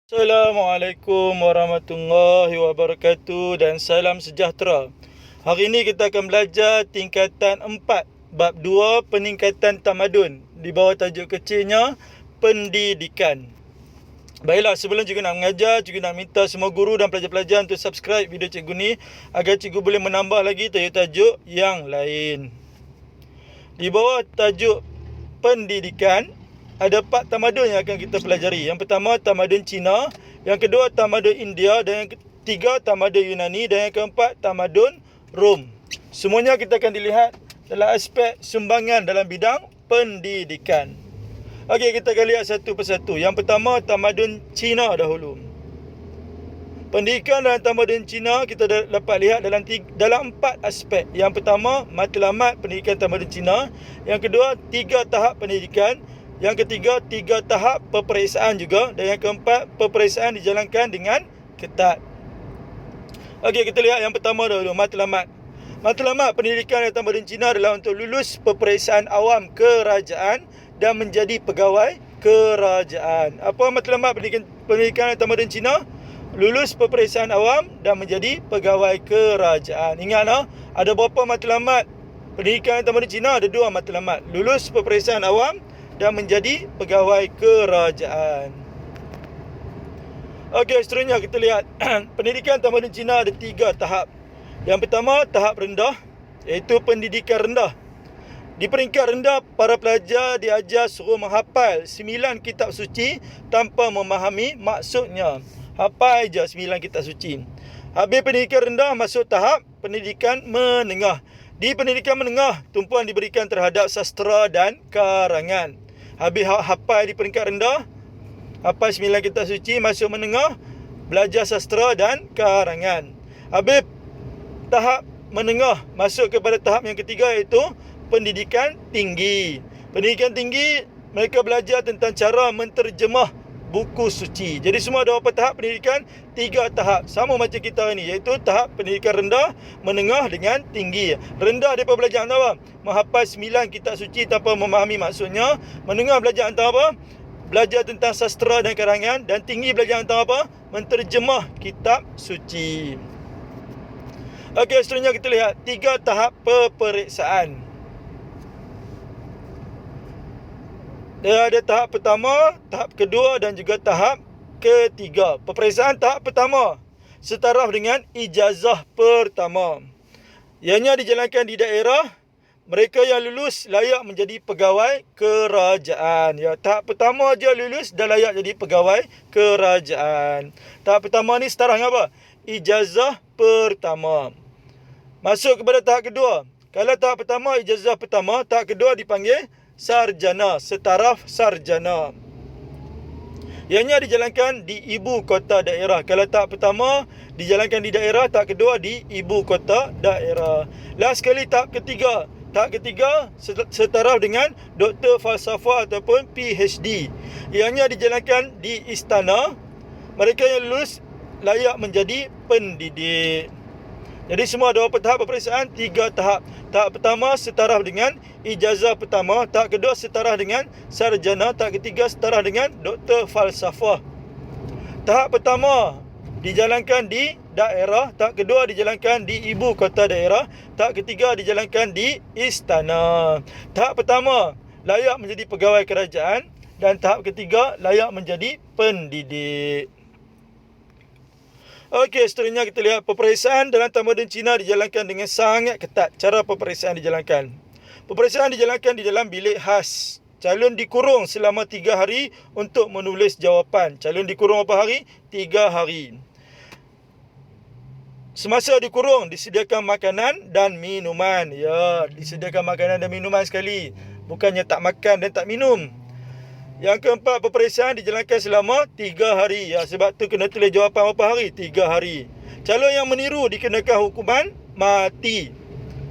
Assalamualaikum warahmatullahi wabarakatuh dan salam sejahtera. Hari ini kita akan belajar tingkatan 4, bab 2, peningkatan tamadun, di bawah tajuk kecilnya pendidikan. Baiklah, sebelum cikgu nak mengajar, cikgu nak minta semua guru dan pelajar-pelajar untuk subscribe video cikgu ni agar cikgu boleh menambah lagi tajuk-tajuk yang lain. Di bawah tajuk pendidikan ada 4 tamadun yang akan kita pelajari. Yang pertama, tamadun Cina. Yang kedua, tamadun India. Dan yang ketiga, tamadun Yunani. Dan yang keempat, tamadun Rom. Semuanya kita akan dilihat dalam aspek sumbangan dalam bidang pendidikan. Okey, kita akan lihat satu persatu. Yang pertama, tamadun Cina dahulu. Pendidikan dalam tamadun Cina kita dapat lihat dalam 4 aspek. Yang pertama, matlamat pendidikan tamadun Cina. Yang kedua, 3 tahap pendidikan. Yang ketiga, 3 tahap peperiksaan juga. Dan yang keempat, peperiksaan dijalankan dengan ketat. Okey, kita lihat yang pertama dahulu, matlamat. Matlamat pendidikan dalam tamadun Cina adalah untuk lulus peperiksaan awam kerajaan dan menjadi pegawai kerajaan. Apa matlamat pendidikan dalam tamadun Cina? Lulus peperiksaan awam dan menjadi pegawai kerajaan. Ingatlah, ada berapa matlamat pendidikan dalam tamadun Cina? Ada 2 matlamat. Lulus peperiksaan awam dan menjadi pegawai kerajaan. Okey, seterusnya kita lihat pendidikan tamadun Cina ada 3 tahap. Yang pertama, tahap rendah, iaitu pendidikan rendah. Di peringkat rendah, para pelajar diajar suruh menghafal 9 kitab suci tanpa memahami maksudnya. Hafal je 9 kitab suci. Habis pendidikan rendah, masuk tahap pendidikan menengah. Di pendidikan menengah, tumpuan diberikan terhadap sastra dan karangan. Habis hafal di peringkat rendah, hafal 9 kitab suci, masuk menengah, belajar sastra dan karangan. Habis tahap menengah, masuk kepada tahap yang ketiga, iaitu pendidikan tinggi. Pendidikan tinggi, mereka belajar tentang cara menterjemah buku suci. Jadi semua ada berapa tahap pendidikan? 3 tahap. Sama macam kita ni, iaitu tahap pendidikan rendah, menengah dengan tinggi. Rendah mereka belajar tentang apa? Menghafal 9 kitab suci tanpa memahami maksudnya. Menengah belajar tentang apa? Belajar tentang sastra dan karangan. Dan tinggi belajar tentang apa? Menterjemah kitab suci. Okey, seterusnya kita lihat 3 tahap peperiksaan. Dia ada tahap pertama, tahap kedua dan juga tahap ketiga. Peperiksaan tahap pertama setaraf dengan ijazah pertama. Ianya dijalankan di daerah. Mereka yang lulus layak menjadi pegawai kerajaan. Ya, tahap pertama je lulus dah layak jadi pegawai kerajaan. Tahap pertama ni setaraf dengan apa? Ijazah pertama. Masuk kepada tahap kedua. Kalau tahap pertama ijazah pertama, tahap kedua dipanggil sarjana, setaraf sarjana. Ianya dijalankan di ibu kota daerah. Kalau tahap pertama dijalankan di daerah, tahap kedua di ibu kota daerah. Last sekali tahap ketiga. Tahap ketiga setaraf dengan doktor falsafah ataupun PhD. Ianya dijalankan di istana. Mereka yang lulus layak menjadi pendidik. Jadi semua ada berapa tahap peperiksaan? 3 tahap. Tahap pertama setaraf dengan ijazah pertama. Tahap kedua setaraf dengan sarjana. Tahap ketiga setaraf dengan doktor falsafah. Tahap pertama dijalankan di daerah. Tahap kedua dijalankan di ibu kota daerah. Tahap ketiga dijalankan di istana. Tahap pertama layak menjadi pegawai kerajaan. Dan tahap ketiga layak menjadi pendidik. Okey, seterusnya kita lihat peperiksaan dalam tamadun Cina dijalankan dengan sangat ketat. Cara peperiksaan dijalankan. Peperiksaan dijalankan di dalam bilik khas. Calon dikurung selama 3 hari untuk menulis jawapan. Calon dikurung berapa hari? 3 hari. Semasa dikurung disediakan makanan dan minuman. Ya, disediakan makanan dan minuman sekali. Bukannya tak makan dan tak minum. Yang keempat, peperiksaan dijalankan selama 3 hari. Ya, sebab tu kena tulis jawapan berapa hari? 3 hari. Calon yang meniru dikenakan hukuman mati.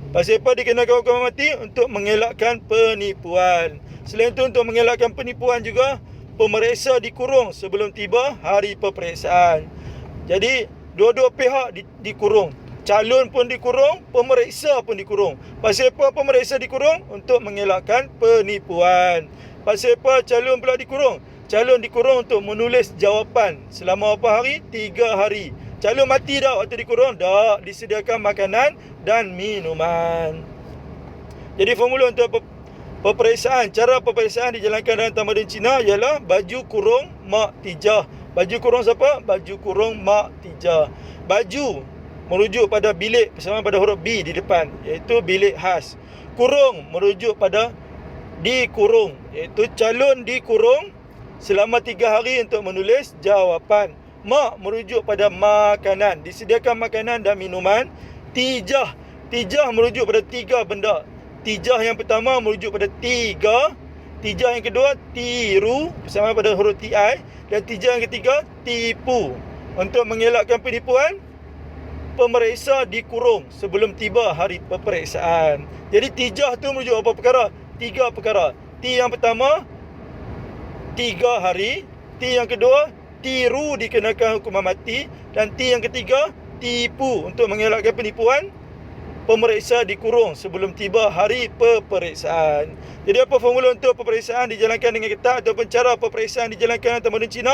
Pasal apa dikenakan hukuman mati? Untuk mengelakkan penipuan. Selain itu, untuk mengelakkan penipuan juga, pemeriksa dikurung sebelum tiba hari peperiksaan. Jadi, dua-dua pihak dikurung. Calon pun dikurung, pemeriksa pun dikurung. Pasal apa pemeriksa dikurung? Untuk mengelakkan penipuan. Pasal apa calon pula dikurung? calon dikurung untuk menulis jawapan. Selama berapa hari? 3 hari. Calon mati dah waktu dikurung? Tak, disediakan makanan dan minuman. Jadi formula untuk peperiksaan, cara peperiksaan dijalankan dalam tamadun Cina ialah baju kurung mak tijah. Baju kurung siapa? Baju kurung mak tijah. Baju merujuk pada bilik bersama pada huruf B di depan, iaitu bilik khas. Kurung merujuk pada dikurung, iaitu calon dikurung selama 3 hari untuk menulis jawapan. Mak merujuk pada makanan, disediakan makanan dan minuman. Tijah, tijah merujuk pada 3 benda. Tijah yang pertama merujuk pada 3. Tijah yang kedua tiru bersama pada huruf TI. Dan tijah yang ketiga tipu. Untuk mengelakkan penipuan, pemeriksa dikurung sebelum tiba hari peperiksaan. Jadi tijah tu merujuk apa perkara? 3 perkara. T yang pertama 3 hari. T yang kedua tiru dikenakan hukuman mati. Dan T yang ketiga tipu. Untuk mengelakkan penipuan, pemeriksa dikurung sebelum tiba hari peperiksaan. Jadi apa formula untuk peperiksaan dijalankan dengan ketat ataupun cara peperiksaan dijalankan dalam tamadun Cina?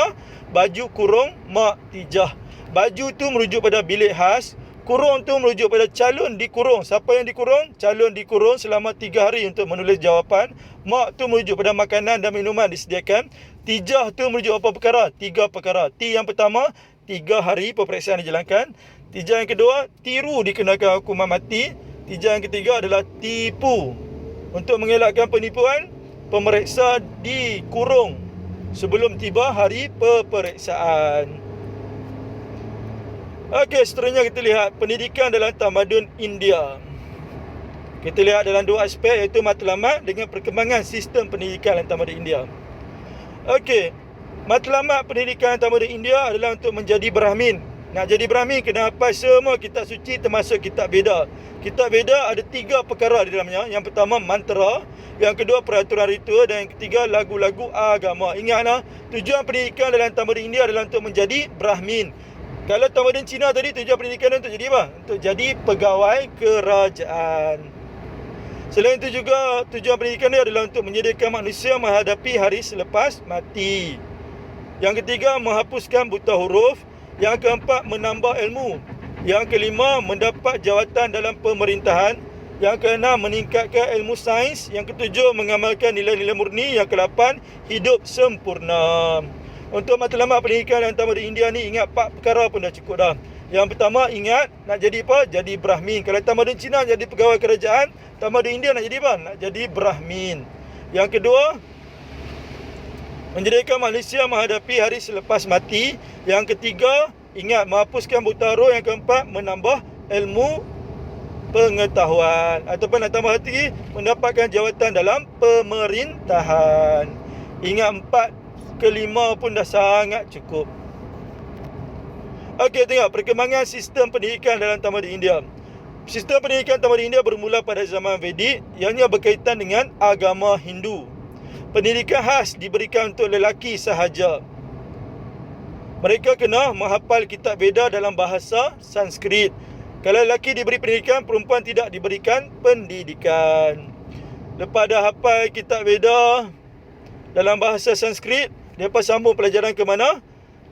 Baju kurung mak tijah. Baju tu merujuk pada bilik khas. Kurung tu merujuk pada calon dikurung. Siapa yang dikurung? Calon dikurung selama 3 hari untuk menulis jawapan. Mak tu merujuk pada makanan dan minuman disediakan. Tijah tu merujuk apa perkara? 3 perkara. T yang pertama 3 hari peperiksaan dijalankan. Tijah yang kedua, tiru dikenakan hukuman mati. Tijah yang ketiga adalah tipu. Untuk mengelakkan penipuan, pemeriksa dikurung sebelum tiba hari peperiksaan. Okey, seterusnya kita lihat pendidikan dalam tamadun India. Kita lihat dalam 2 aspek, iaitu matlamat dengan perkembangan sistem pendidikan dalam tamadun India. Okey, matlamat pendidikan tamadun India adalah untuk menjadi Brahmin. Nak jadi Brahmin kena hafal semua kitab suci termasuk kitab Veda. Kitab Veda ada 3 perkara di dalamnya. Yang pertama mantra, yang kedua peraturan ritual dan yang ketiga lagu-lagu agama. Ingatlah, tujuan pendidikan dalam tamadun India adalah untuk menjadi Brahmin. Kalau tamadun Cina tadi tujuan pendidikan untuk jadi apa? Untuk jadi pegawai kerajaan. Selain itu juga tujuan pendidikan dia adalah untuk menyediakan manusia menghadapi hari selepas mati. Yang ketiga menghapuskan buta huruf. Yang keempat, menambah ilmu. Yang kelima, mendapat jawatan dalam pemerintahan. Yang keenam, meningkatkan ilmu sains. Yang ketujuh, mengamalkan nilai-nilai murni. Yang ke-8, hidup sempurna. Untuk matlamat pendidikan dalam tamadun India ni, ingat 4 perkara pun dah cukup dah. Yang pertama, ingat nak jadi apa? Jadi Brahmin. Kalau tamadun Cina jadi pegawai kerajaan, tamadun India nak jadi apa? Nak jadi Brahmin. Yang kedua, menjadikan manusia menghadapi hari selepas mati. Yang ketiga, ingat menghapuskan buta huruf. Yang keempat, menambah ilmu pengetahuan. Ataupun nak tambah lagi, mendapatkan jawatan dalam pemerintahan. Ingat 4 ke 5 pun dah sangat cukup. Okey, tengok perkembangan sistem pendidikan dalam tamadun India. Sistem pendidikan tamadun India bermula pada zaman Vedik, ianya berkaitan dengan agama Hindu. Pendidikan khas diberikan untuk lelaki sahaja. Mereka kena menghafal kitab Veda dalam bahasa Sanskrit. Kalau lelaki diberi pendidikan, perempuan tidak diberikan pendidikan. Lepas dah hafal kitab Veda dalam bahasa Sanskrit, mereka sambung pelajaran ke mana?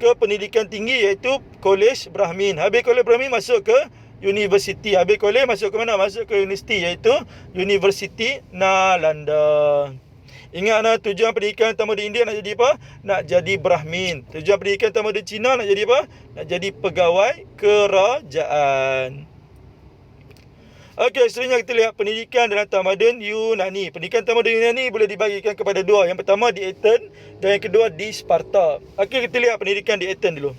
Ke pendidikan tinggi, iaitu Kolej Brahmin. Habis Kolej Brahmin masuk ke universiti. Habis kolej masuk ke mana? Masuk ke universiti, iaitu Universiti Nalanda. Ingatlah, tujuan pendidikan tamadun India nak jadi apa? Nak jadi Brahmin. Tujuan pendidikan tamadun Cina nak jadi apa? Nak jadi pegawai kerajaan. Okey, seterusnya kita lihat pendidikan dalam tamadun Yunani. Pendidikan tamadun Yunani boleh dibagikan kepada 2. Yang pertama di Athens dan yang kedua di Sparta. Okey, kita lihat pendidikan di Athens dulu.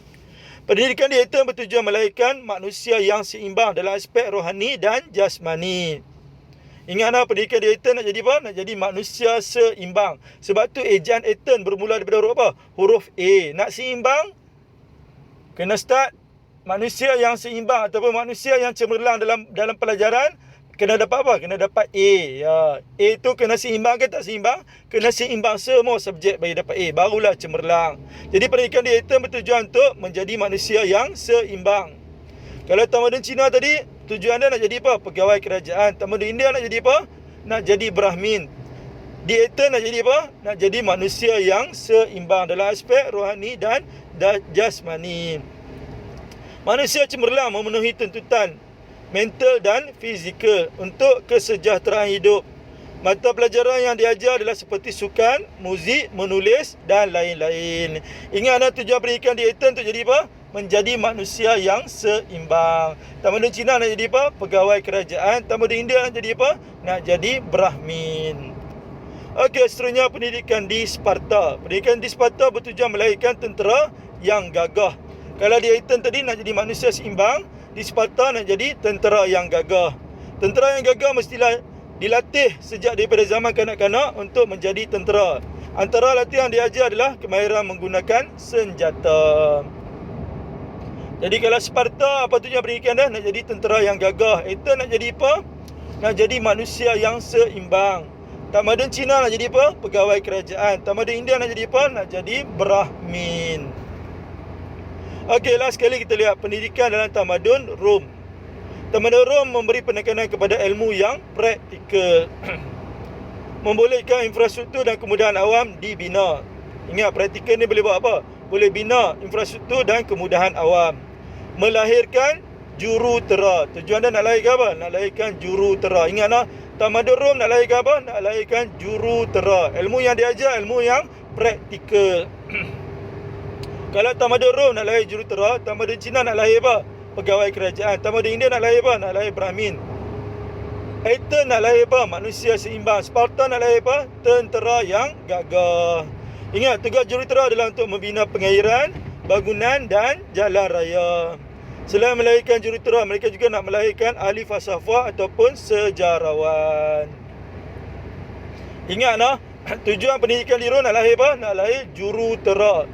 Pendidikan di Athens bertujuan melahirkan manusia yang seimbang dalam aspek rohani dan jasmani. Ingatlah, pendidikan di Athens nak jadi apa? Nak jadi manusia seimbang. Sebab tu ejaan Athens bermula daripada huruf apa? Huruf A. Nak seimbang, kena start manusia yang seimbang ataupun manusia yang cemerlang dalam pelajaran. Kena dapat apa? Kena dapat A. Ya. A tu kena seimbang ke tak seimbang? Kena seimbang semua subjek bagi dapat A. Barulah cemerlang. Jadi pendidikan di Athens bertujuan untuk menjadi manusia yang seimbang. Kalau tamadun Cina tadi, tujuan dia nak jadi apa? Pegawai kerajaan. Tamadun India nak jadi apa? Nak jadi Brahmin. Di Athens nak jadi apa? Nak jadi manusia yang seimbang dalam aspek rohani dan jasmani. Manusia cemerlang memenuhi tuntutan mental dan fizikal untuk kesejahteraan hidup. Mata pelajaran yang diajar adalah seperti sukan, muzik, menulis dan lain-lain. Ingat tujuan pendidikan di Athens untuk jadi apa? Menjadi manusia yang seimbang. Tamadun Cina nak jadi apa? Pegawai kerajaan. Tamadun India nak jadi apa? Nak jadi Brahmin. Okey, seterusnya pendidikan di Sparta. Pendidikan di Sparta bertujuan melahirkan tentera yang gagah. Kalau di Athens tadi nak jadi manusia seimbang, di Sparta nak jadi tentera yang gagah. Tentera yang gagah mestilah dilatih sejak daripada zaman kanak-kanak untuk menjadi tentera. Antara latihan yang diajar adalah kemahiran menggunakan senjata. Jadi kalau Sparta, apa tujuan pendidikan dah? Nak jadi tentera yang gagah. Athens nak jadi apa? Nak jadi manusia yang seimbang. Tamadun Cina nak jadi apa? Pegawai kerajaan. Tamadun India nak jadi apa? Nak jadi Brahmin. Okey, last sekali kita lihat pendidikan dalam tamadun Rom. Tamadun Rom memberi penekanan kepada ilmu yang praktikal. Membolehkan infrastruktur dan kemudahan awam dibina. Ingat, praktikal ni boleh buat apa? Boleh bina infrastruktur dan kemudahan awam. Melahirkan jurutera. Tujuan dia nak lahirkan apa? Nak lahirkan jurutera. Ingat tamadun Rom nak lahirkan apa? Nak lahirkan jurutera. Ilmu yang diajar, ilmu yang praktikal. Kalau tamadun Rom nak lahir jurutera, tamadun Cina nak lahir apa? Pegawai kerajaan. Tamadun India nak lahir apa? Nak lahir Brahmin. Athens nak lahir apa? Manusia seimbang. Sparta nak lahir apa? Tentera yang gagah. Ingat, tugas jurutera adalah untuk membina pengairan, bangunan dan jalan raya. Selain melahirkan jurutera, mereka juga nak melahirkan ahli falsafah ataupun sejarawan. Ingat tujuan pendidikan di Rom nak lahir apa? Nak lahir jurutera.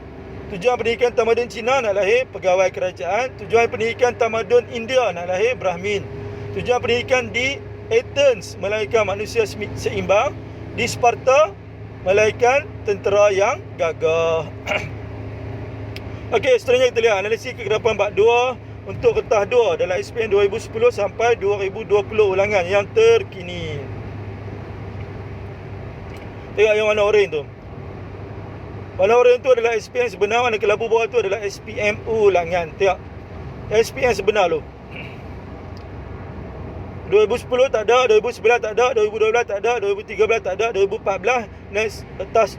Tujuan pendidikan tamadun Cina nak lahir pegawai kerajaan. Tujuan pendidikan tamadun India nak lahir Brahmin. Tujuan pendidikan di Athens melahirkan manusia seimbang. Di Sparta melahirkan tentera yang gagah. Okey, seterusnya kita lihat analisis kegerapan bab 2 untuk ketah 2 dalam SPM 2010 sampai 2020 ulangan yang terkini. Tengok yang warna oranye tu. Warna oranye tu adalah SPM sebenar, warna kelabu bawah tu adalah SPM ulangan. Tengok. SPM sebenar tu. 2010 tak ada, 2011 tak ada, 2012 tak ada, 2013 tak ada, 2014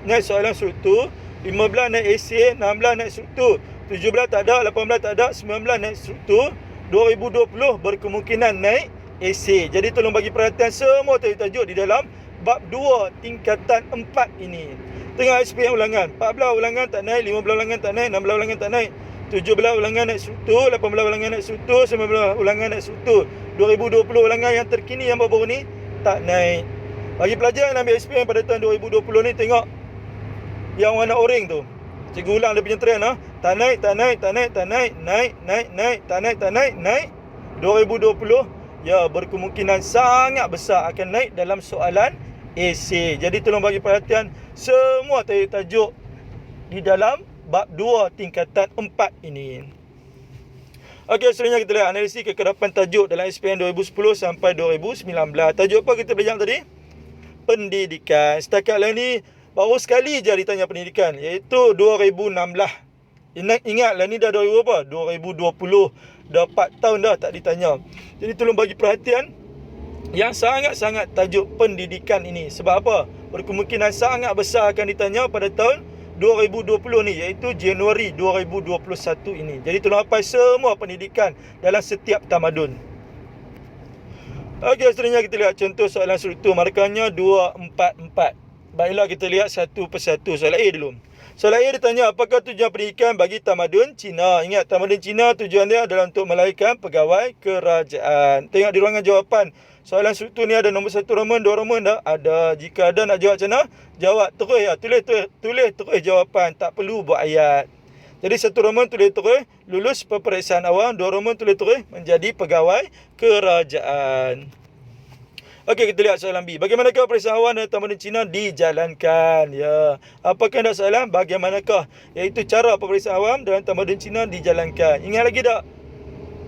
naik soalan struktur, 15 naik esei, 16 naik struktur, 17 tak ada, 18 tak ada, 19 naik struktur, 2020 berkemungkinan naik esei. Jadi tolong bagi perhatian semua tajuk-tajuk di dalam bab 2 tingkatan 4 ini. Tengok SPM ulangan. 14 ulangan tak naik, 15 ulangan tak naik, 16 ulangan tak naik, 17 ulangan naik struktur, 18 ulangan naik struktur, 19 ulangan naik struktur. 2020 ulangan yang terkini yang baru-baru ni tak naik. Bagi pelajar yang ambil SPM pada tahun 2020 ni, tengok yang warna oranye tu. Cikgu ulang dia punya trend tak naik, tak naik, tak naik, tak naik, naik, naik, naik, tak naik, tak naik, naik. 2020 ya berkemungkinan sangat besar akan naik dalam soalan esei. Jadi tolong bagi perhatian semua tajuk di dalam bab 2 tingkatan 4 ini. Okey, seterusnya kita lihat analisis kekerapan tajuk dalam SPM 2010 sampai 2019. Tajuk apa kita belajar tadi? Pendidikan. Setakat lah ni baru sekali je ditanya pendidikan, iaitu 2016. Ingat lah ni dah 2020. Dah 4 tahun dah tak ditanya. Jadi tolong bagi perhatian yang sangat-sangat tajuk pendidikan ini. Sebab apa? Berkemungkinan sangat besar akan ditanya pada tahun 2020 ni, iaitu Januari 2021 ini. Jadi tolong hafal semua pendidikan dalam setiap tamadun. Okey, seterusnya kita lihat contoh soalan struktur. Markahnya 244. Baiklah, kita lihat satu persatu. Soalan A dulu. Soalan A ditanya, apakah tujuan pendidikan bagi tamadun Cina? Ingat, tamadun Cina tujuan dia adalah untuk melahirkan pegawai kerajaan. Tengok di ruangan jawapan. Soalan struktur ni ada nombor 1 Roman, 2 Roman dah ada. Jika ada nak jawab macam mana? Jawab terus ya. Tulis terus jawapan. Tak perlu buat ayat. Jadi 1 Roman tulis terus lulus peperiksaan awam. 2 Roman tulis terus menjadi pegawai kerajaan. Okey, kita lihat soalan B. Bagaimanakah peperiksaan awam dan tamadun Cina dijalankan? Ya. Apakah dah soalan? Bagaimanakah? Iaitu cara peperiksaan awam dan tamadun Cina dijalankan. Ingat lagi tak?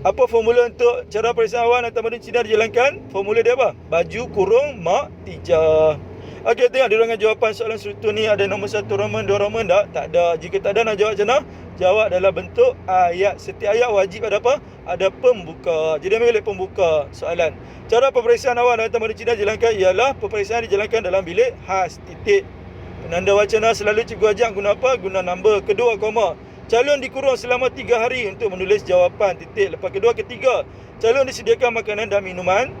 Apa formula untuk cara peperiksaan awam dan tamadun Cina dijalankan? Formula dia apa? Baju kurung mak tijah. Okey, tengok di ruangan jawapan soalan struktur ni ada nombor 1 Roman, 2 Roman tak? Tak ada. Jika tak ada, nak jawab macam mana? Jawab dalam bentuk ayat. Setiap ayat wajib ada apa? Ada pembuka. Jadi ambil bilik pembuka soalan. Cara peperiksaan awal dalam tamadun Cina dijalankan ialah peperiksaan dijalankan dalam bilik khas. Titik. Penanda wacana selalu cikgu ajak guna apa? Guna number. Kedua, koma. Calon dikurung selama 3 hari untuk menulis jawapan. Titik. Lepas kedua, ketiga. Calon disediakan makanan dan minuman.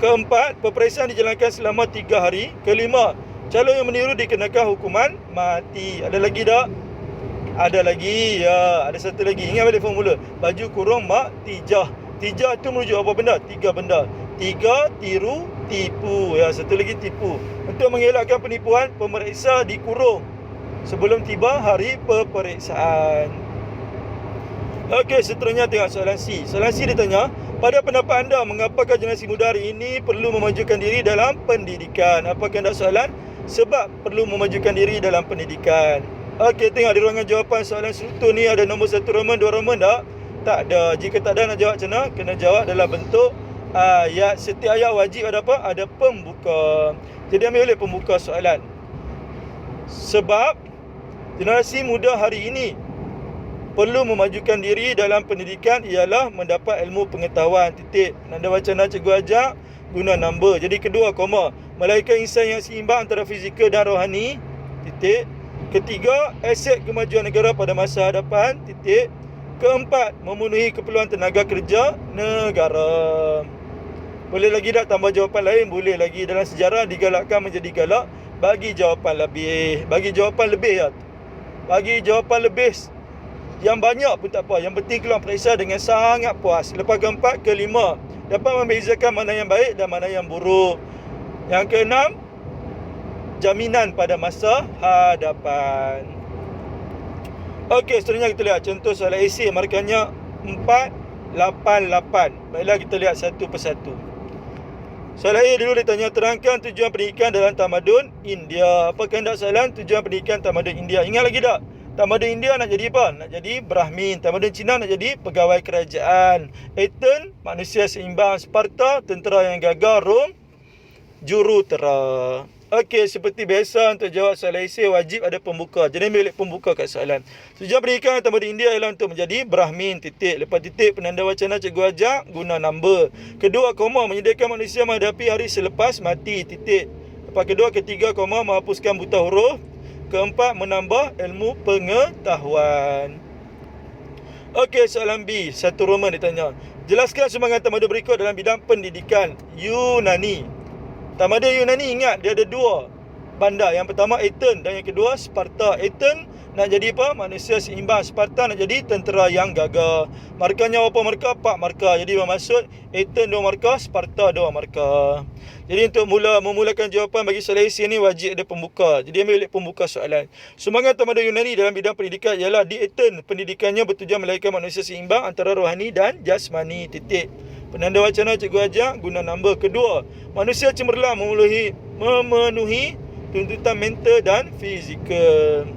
Keempat, peperiksaan dijalankan selama 3 hari. Kelima, calon yang meniru dikenakan hukuman mati. Ada lagi tak? Ada lagi. Ya, ada satu lagi. Ingat balik formula. Baju kurung mak tijah. Tijah tu merujuk apa benda? 3 benda. 3, tiru, tipu. Ya, satu lagi tipu. Untuk mengelakkan penipuan, pemeriksa dikurung sebelum tiba hari peperiksaan. Okey, seterusnya tengok soalan C. Soalan C ditanya, pada pendapat anda, mengapakah generasi muda hari ini perlu memajukan diri dalam pendidikan? Apa kehendak soalan? Sebab perlu memajukan diri dalam pendidikan. Okey, tengok di ruangan jawapan soalan struktur ni ada nombor 1 Roman, 2 Roman tak? Tak ada. Jika tak ada, nak jawab macam mana? Kena jawab dalam bentuk ayat. Setiap ayat wajib ada apa? Ada pembuka. Jadi ambil oleh pembuka soalan. Sebab generasi muda hari ini perlu memajukan diri dalam pendidikan ialah mendapat ilmu pengetahuan. Titik. Nanda wacana cikgu ajak guna number. Jadi kedua, koma. Melahirkan insan yang seimbang antara fizikal dan rohani. Titik. Ketiga, aset kemajuan negara pada masa hadapan. Titik. Keempat, memenuhi keperluan tenaga kerja negara. Boleh lagi tak tambah jawapan lain? Boleh lagi. Dalam sejarah digalakkan menjadi galak. Bagi jawapan lebih. Bagi jawapan lebih ya. Bagi jawapan lebih yang banyak pun tak apa. Yang penting keluar periksa dengan sangat puas. Lepas keempat, kelima, dapat membezakan mana yang baik dan mana yang buruk. Yang keenam, jaminan pada masa hadapan. Okey, seterusnya kita lihat contoh soalan esei markahnya 488. Baiklah kita lihat satu persatu. Soalan A dulu ditanya, terangkan tujuan pendidikan dalam tamadun India. Apa kehendak soalan? Tujuan pendidikan tamadun India. Ingat lagi tak? Tamadun India nak jadi apa? Nak jadi Brahmin. Tamadun Cina nak jadi pegawai kerajaan. Athens, manusia seimbang. Sparta, tentera yang gagah. Rom, jurutera. Okey, seperti biasa untuk jawab soalan esei wajib ada pembuka. Jadi ambil pembuka kat soalan. Tujuan pendidikan tamadun India ialah untuk menjadi Brahmin. Titik. Lepas titik, penanda wacana cikgu ajak guna number. Kedua, koma, menyediakan manusia menghadapi hari selepas mati. Titik. Lepas kedua, ketiga, koma, menghapuskan buta huruf. Keempat, menambah ilmu pengetahuan. Okey, soalan B. 1 Roman ditanya. Jelaskan sumbangan tamadun berikut dalam bidang pendidikan. Yunani. Tamadun Yunani, ingat dia ada 2 bandar. Yang pertama Athens dan yang kedua Sparta. Athens nak jadi apa? Manusia seimbang. Sparta nak jadi tentera yang gagah. Markahnya berapa markah? 4 markah. Jadi bermaksud Athens 2 markah, Sparta 2 markah. Jadi untuk memulakan jawapan bagi soalan esei ni wajib ada pembuka. Jadi ambil pembuka soalan. Sumbangan tamadun Yunani dalam bidang pendidikan ialah di Athens. Pendidikannya bertujuan melahirkan manusia seimbang antara rohani dan jasmani. Titik. Penanda wacana cikgu ajak guna number. Kedua, manusia cemerlang memenuhi tuntutan mental dan fizikal.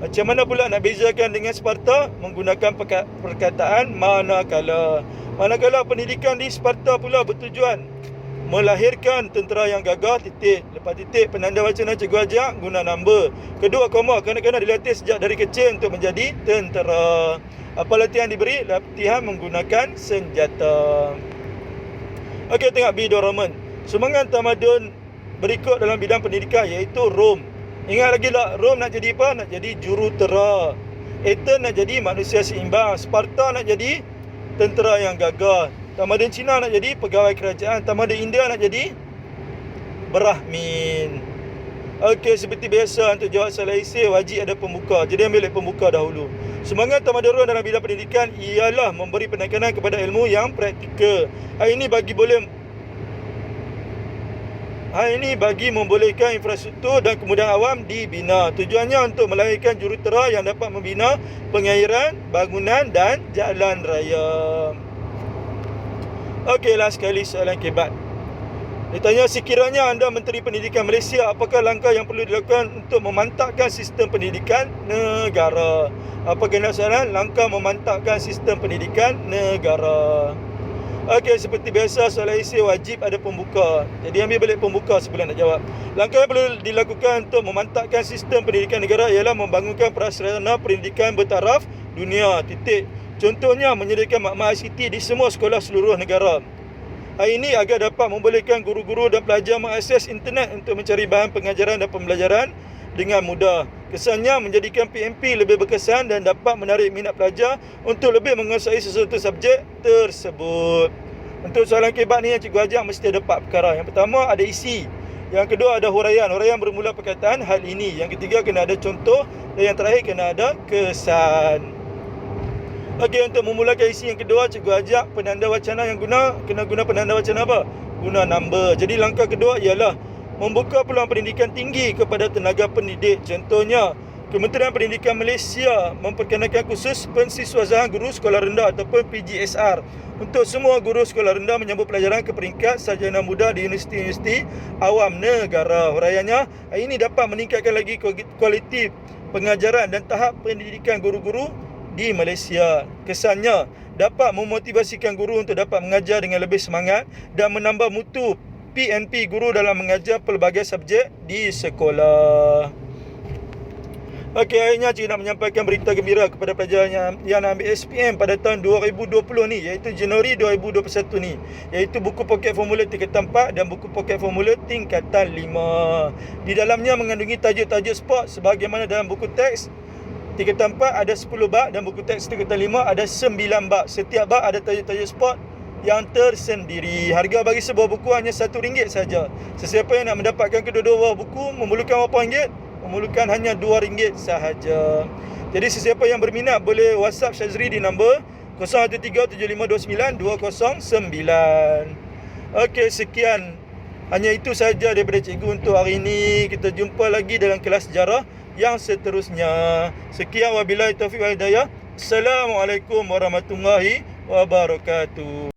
Macam mana pula nak bezakan dengan Sparta? Menggunakan perkataan manakala. Manakala pendidikan di Sparta pula bertujuan melahirkan tentera yang gagah. Titik. Lepas titik, penanda wacana cikgu ajak guna number. Kedua, koma, kanak-kanak dilatih sejak dari kecil untuk menjadi tentera. Apa latihan diberi? Latihan menggunakan senjata. Okey, tengok B2 Roman. Sumbangan tamadun berikut dalam bidang pendidikan iaitu Rom. Ingat lagi tak? Rom nak jadi apa? Nak jadi jurutera. Athens nak jadi manusia seimbang. Sparta nak jadi tentera yang gagah. Tamadun Cina nak jadi pegawai kerajaan. Tamadun India nak jadi Brahmin. Okey, seperti biasa untuk jawab soalan esei wajib ada pembuka. Jadi ambil pembuka dahulu. Sumbangan tamadun Rom dalam bidang pendidikan ialah memberi penekanan kepada ilmu yang praktikal. Hal ini bagi membolehkan infrastruktur dan kemudahan awam dibina. Tujuannya untuk melahirkan jurutera yang dapat membina pengairan, bangunan dan jalan raya. Okey, last sekali soalan kebat. Ditanya, sekiranya anda Menteri Pendidikan Malaysia, apakah langkah yang perlu dilakukan untuk memantapkan sistem pendidikan negara? Apa kehendak soalan? Langkah memantapkan sistem pendidikan negara. Okey, seperti biasa soalan esei wajib ada pembuka. Jadi ambil balik pembuka sebelum nak jawab. Langkah yang perlu dilakukan untuk memantapkan sistem pendidikan negara ialah membangunkan prasarana pendidikan bertaraf dunia. Titik. Contohnya menyediakan makmal ICT di semua sekolah seluruh negara. Hal ini agar dapat membolehkan guru-guru dan pelajar mengakses internet untuk mencari bahan pengajaran dan pembelajaran dengan mudah. Kesannya menjadikan PMP lebih berkesan dan dapat menarik minat pelajar untuk lebih menguasai sesuatu subjek tersebut. Untuk soalan kebat ni yang cikgu ajak mesti ada 4 perkara. Yang pertama ada isi. Yang kedua ada huraian. Huraian bermula perkataan hal ini. Yang ketiga kena ada contoh. Dan yang terakhir kena ada kesan. Okey, untuk memulakan isi yang kedua, cikgu ajak penanda wacana yang kena guna penanda wacana apa? Guna number. Jadi langkah kedua ialah membuka peluang pendidikan tinggi kepada tenaga pendidik. Contohnya, Kementerian Pendidikan Malaysia memperkenalkan khusus pensiswazaan guru sekolah rendah ataupun PGSR untuk semua guru sekolah rendah menyambut pelajaran ke peringkat sarjana muda di universiti-universiti awam negara. Huraiannya, ini dapat meningkatkan lagi kualiti pengajaran dan tahap pendidikan guru-guru di Malaysia. Kesannya, dapat memotivasikan guru untuk dapat mengajar dengan lebih semangat dan menambah mutu PNP guru dalam mengajar pelbagai subjek di sekolah. Okey, akhirnya cikgu nak menyampaikan berita gembira kepada pelajar yang nak ambil SPM pada tahun 2020 ni, iaitu Januari 2021 ni, iaitu buku poket formula tingkatan 4 dan buku poket formula tingkatan 5. Di dalamnya mengandungi tajuk-tajuk sport sebagaimana dalam buku teks tingkatan 4 ada 10 bab dan buku teks tingkatan 5 ada 9 bab. Setiap bab ada tajuk-tajuk sport yang tersendiri. Harga bagi sebuah buku hanya RM1 saja. Sesiapa yang nak mendapatkan kedua-dua buah buku memerlukan berapa ringgit? Memerlukan hanya RM2 sahaja. Jadi sesiapa yang berminat boleh WhatsApp Syazri di nombor 0173752909. Okey, sekian. Hanya itu saja daripada cikgu untuk hari ini. Kita jumpa lagi dalam kelas sejarah yang seterusnya. Sekian, wabillahi taufiq wal hidayah. Assalamualaikum warahmatullahi wabarakatuh.